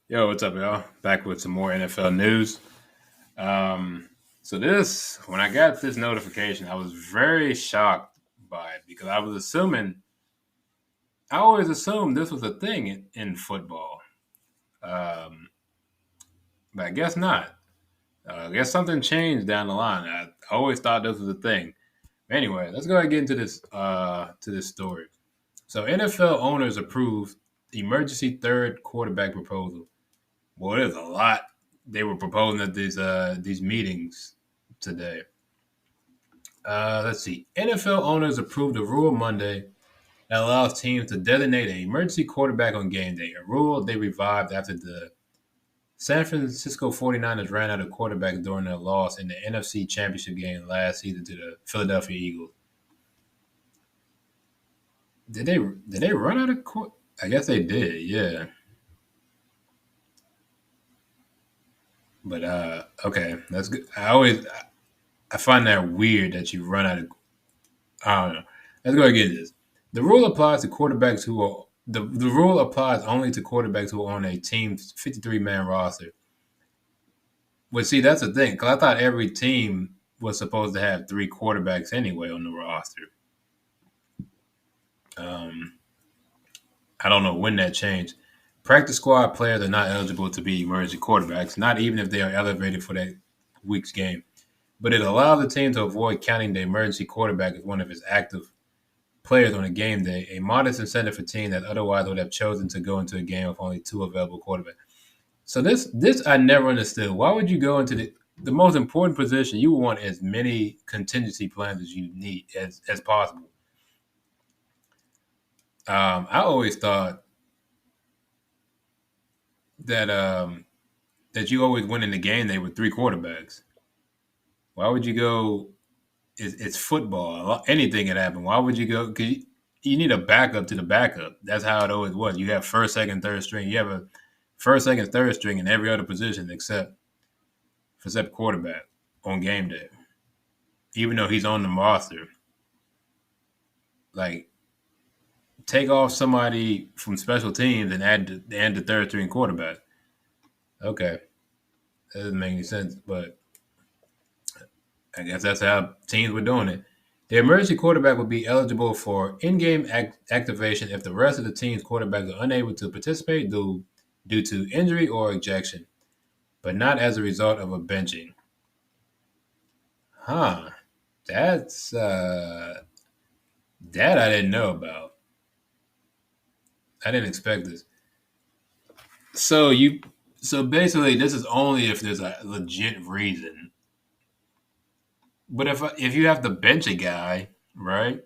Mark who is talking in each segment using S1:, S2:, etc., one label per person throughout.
S1: Yo, what's up, y'all? Back with some more NFL news. Um, when I got this notification, I was very shocked by it because I always assumed this was a thing in football. Um, but I guess not. I guess something changed down the line. I always thought this was a thing. Anyway, let's go ahead and get into this story. So NFL owners approved emergency third quarterback proposal. Boy, there's a lot they were proposing at these meetings today. Let's see. NFL owners approved a rule Monday that allows teams to designate an emergency quarterback on game day, a rule they revived after the San Francisco 49ers ran out of quarterbacks during their loss in the NFC Championship game last season to the Philadelphia Eagles. Did they run out of quarter? I guess they did, yeah. But okay, that's good. I find that weird that you run out of. I don't know. Let's go and get this. The rule applies to quarterbacks who are the rule applies only to quarterbacks who are on a team's 53-man roster. Well, see, that's the thing, because I thought every team was supposed to have three quarterbacks anyway on the roster. Um, I don't know when that changed. Practice squad players are not eligible to be emergency quarterbacks, not even if they are elevated for that week's game. But it allows the team to avoid counting the emergency quarterback as one of its active players on a game day, a modest incentive for teams that otherwise would have chosen to go into a game with only two available quarterbacks. So this I never understood. Why would you go into the most important position? You want as many contingency plans as you need as possible. I always thought that that you always win in the game day with three quarterbacks. Why would you go? It's football. Anything can happen. Why would you go? Because you need a backup to the backup. That's how it always was. You have first, second, third string. You have a first, second, third string in every other position except quarterback on game day. Even though he's on the roster, like take off somebody from special teams and add the third string quarterback. Okay, that doesn't make any sense, but I guess that's how teams were doing it. The emergency quarterback would be eligible for in-game activation if the rest of the team's quarterbacks are unable to participate due to injury or ejection, but not as a result of a benching. Huh? That's that I didn't know about. I didn't expect this. So you so basically this is only if there's a legit reason. But if you have to bench a guy, right?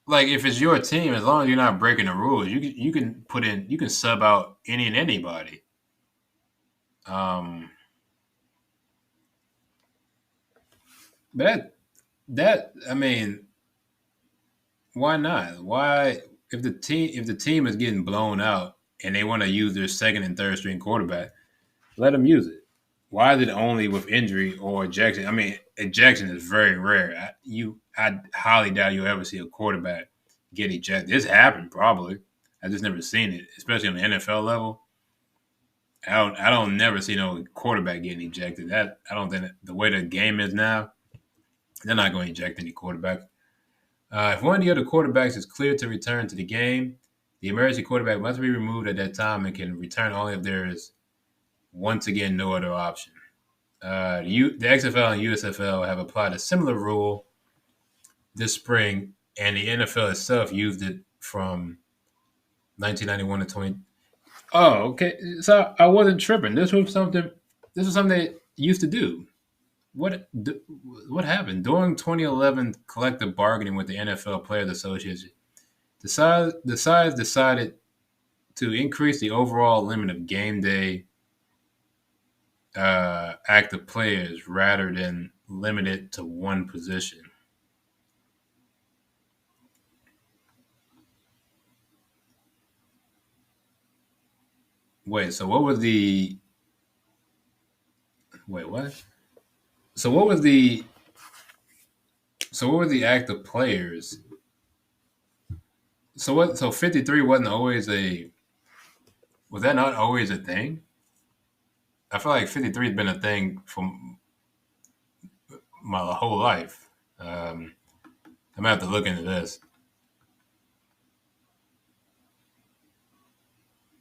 S1: Like if it's your team, as long as you're not breaking the rules, you can sub out any and anybody. Um, but that I mean, why not? Why if the team is getting blown out and they want to use their second and third string quarterback, let them use it. Why is it only with injury or ejection? I mean, ejection is very rare. I highly doubt you'll ever see a quarterback get ejected. This happened probably. I just never seen it, especially on the NFL level. I don't never see no quarterback getting ejected. That I don't think the way the game is now, they're not going to eject any quarterback. If one of the other quarterbacks is cleared to return to the game, the emergency quarterback must be removed at that time and can return only if there is once again no other option. The XFL and USFL have applied a similar rule this spring, and the NFL itself used it from 1991 to 20. Oh, okay. So I wasn't tripping. This was something. This was something they used to do. What what happened during 2011 collective bargaining with the NFL Players Association? The sides decided to increase the overall limit of game day active players rather than limit it to one position. Wait, so what was the wait what? So what was the so what was the active players? So 53 wasn't always a Was that not always a thing? I feel like 53 has been a thing for my whole life. I'm gonna have to look into this.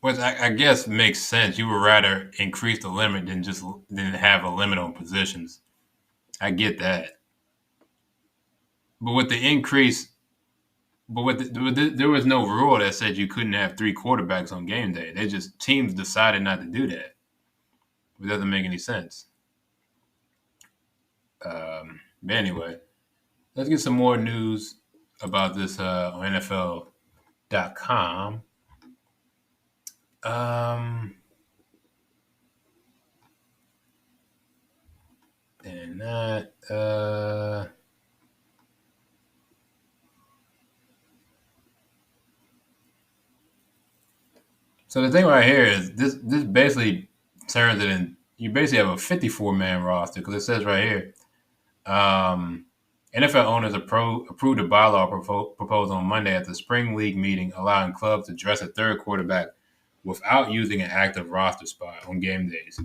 S1: Which I guess makes sense. You would rather increase the limit than have a limit on positions. I get that, but with the increase, there was no rule that said you couldn't have three quarterbacks on game day. They just teams decided not to do that. It doesn't make any sense. But anyway, let's get some more news about this on NFL.com. Um, and that. So the thing right here is this basically turns it in. You basically have a 54-man roster because it says right here, NFL owners approved a bylaw proposed on Monday at the spring league meeting, allowing clubs to dress a third quarterback without using an active roster spot on game days,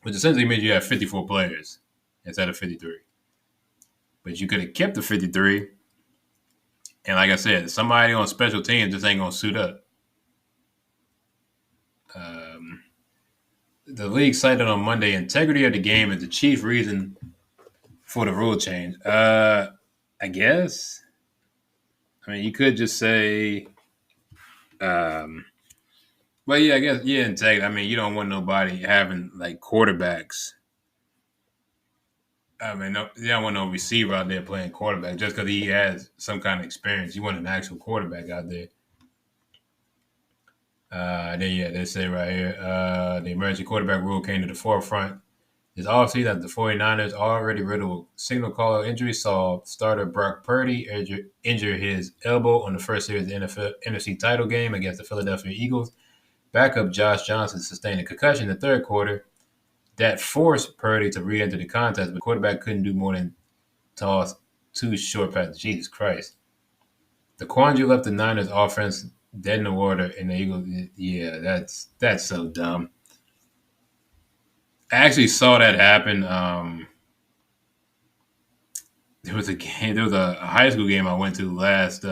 S1: which essentially means you have 54 players instead of 53. But you could have kept the 53, and like I said, somebody on special teams just ain't gonna suit up. Um, the league cited on Monday integrity of the game as the chief reason for the rule change. I guess. I mean, you could just say, um, well, yeah, I guess, yeah, integrity. I mean, you don't want nobody having like quarterbacks. I mean, no, you don't want no receiver out there playing quarterback just because he has some kind of experience. You want an actual quarterback out there. They say right here, the emergency quarterback rule came to the forefront. It's obviously that the 49ers already riddled signal caller injury saw starter Brock Purdy injure his elbow on the first series of the NFC title game against the Philadelphia Eagles. Backup Josh Johnson sustained a concussion in the third quarter that forced Purdy to re-enter the contest, but the quarterback couldn't do more than toss two short passes. Jesus Christ. The quandary left the Niners offense dead in the water, and the Eagles, yeah, that's so dumb. I actually saw that happen. There was a high school game I went to last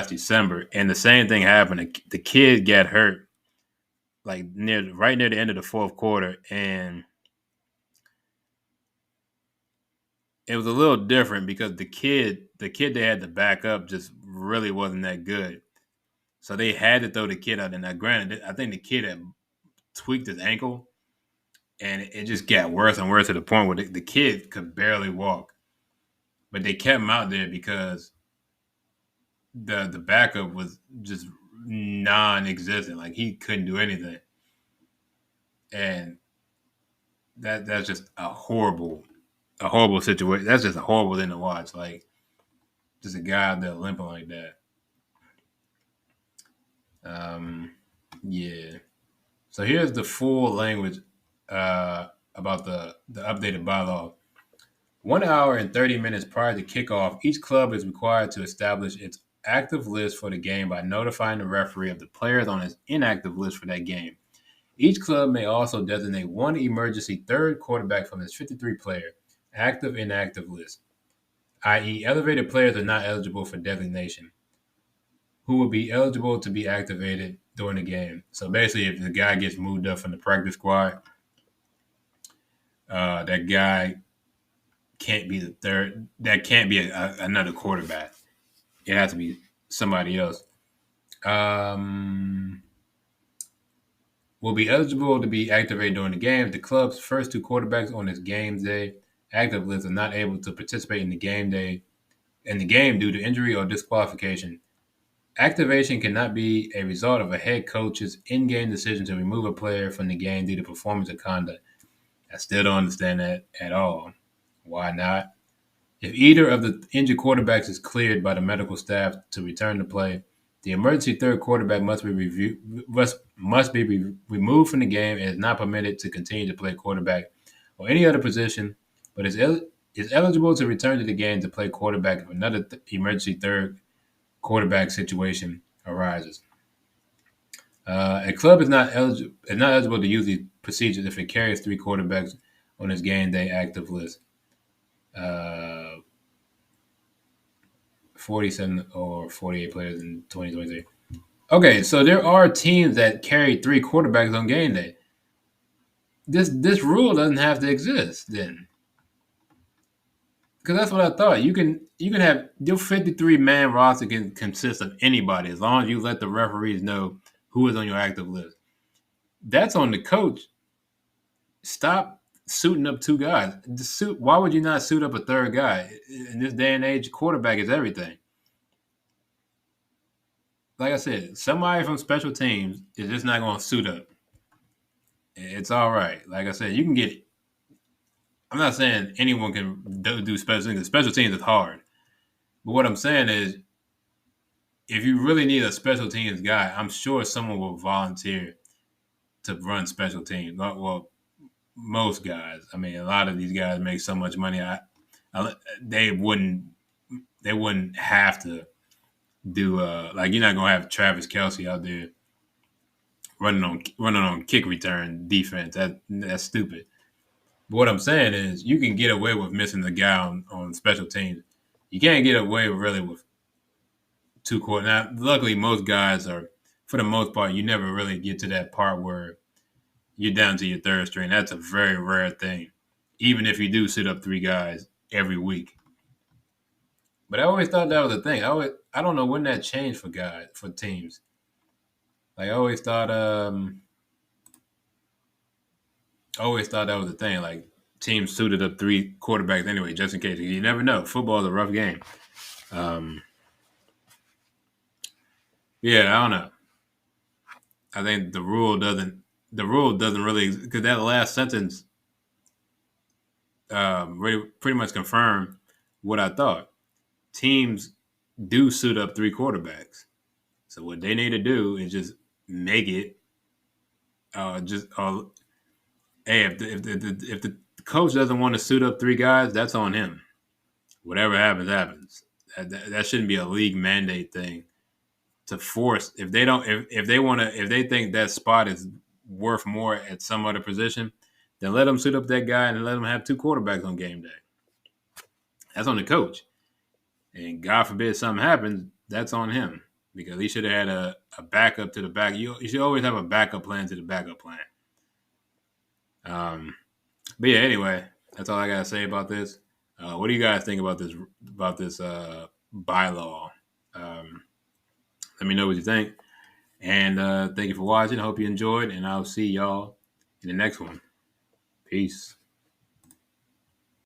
S1: December, and the same thing happened. The kid got hurt like right near the end of the fourth quarter, and it was a little different because the kid they had to back up just really wasn't that good. So they had to throw the kid out. And now, granted, I think the kid had tweaked his ankle, and it just got worse and worse to the point where the kid could barely walk. But they kept him out there because the backup was just non-existent. Like he couldn't do anything, and that's just a horrible situation. That's just a horrible thing to watch. Like just a guy out there limping like that. Um, yeah. So here's the full language about the updated bylaw. 1 hour and 30 minutes prior to kickoff, each club is required to establish its active list for the game by notifying the referee of the players on his inactive list for that game. Each club may also designate one emergency third quarterback from its 53-player active inactive list, i.e., elevated players are not eligible for designation, who will be eligible to be activated during the game. So basically, if the guy gets moved up from the practice squad, that guy can't be the third. That can't be another quarterback. It has to be somebody else. Um, will be eligible to be activated during the game. The club's first two quarterbacks on its game day active list are not able to participate in the game due to injury or disqualification. Activation cannot be a result of a head coach's in-game decision to remove a player from the game due to performance or conduct. I still don't understand that at all. Why not? If either of the injured quarterbacks is cleared by the medical staff to return to play, the emergency third quarterback must be removed from the game and is not permitted to continue to play quarterback or any other position, but is eligible to return to the game to play quarterback if another emergency third quarterback situation arises. A club is not eligible to use these procedures if it carries 3 quarterbacks on its game day active list. 47 or 48 players in 2023. Okay, so there are teams that carry 3 quarterbacks on game day. This rule doesn't have to exist then, because that's what I thought. You can have your 53-man roster can consist of anybody as long as you let the referees know who is on your active list. That's on the coach. Stop suiting up 2 guys. Why would you not suit up a third guy in this day and age? Quarterback is everything. Like I said, somebody from special teams is just not going to suit up. It's all right. Like I said, you can get. I'm not saying anyone can do special teams. Special teams is hard, but what I'm saying is, if you really need a special teams guy, I'm sure someone will volunteer to run special teams. Well, most guys. I mean, a lot of these guys make so much money. They wouldn't have to do like you're not gonna have Travis Kelce out there running on kick return defense. That's stupid. But what I'm saying is you can get away with missing the guy on special teams. You can't get away really with 2 quarters. Now, luckily, most guys are, for the most part, you never really get to that part where you're down to your third string. That's a very rare thing, even if you do sit up 3 guys every week. But I always thought that was a thing. I don't know when that changed for teams. Like I always thought that was a thing. Like teams suited up 3 quarterbacks anyway, just in case. You never know. Football is a rough game. Um, yeah, I don't know. I think the rule doesn't really, because that last sentence really pretty much confirmed what I thought. Teams do suit up 3 quarterbacks. So what they need to do is just make it just hey, if the coach doesn't want to suit up 3 guys, that's on him. Whatever happens, happens. That shouldn't be a league mandate thing to force. If they don't, if they want to, if they think that spot is worth more at some other position, then let them suit up that guy and let them have 2 quarterbacks on game day. That's on the coach. And God forbid something happens, that's on him because he should have had a backup to the back. You should always have a backup plan to the backup plan. But yeah, anyway, that's all I gotta say about this. What do you guys think about this bylaw? Let me know what you think. And thank you for watching. I hope you enjoyed, and I'll see y'all in the next one. Peace.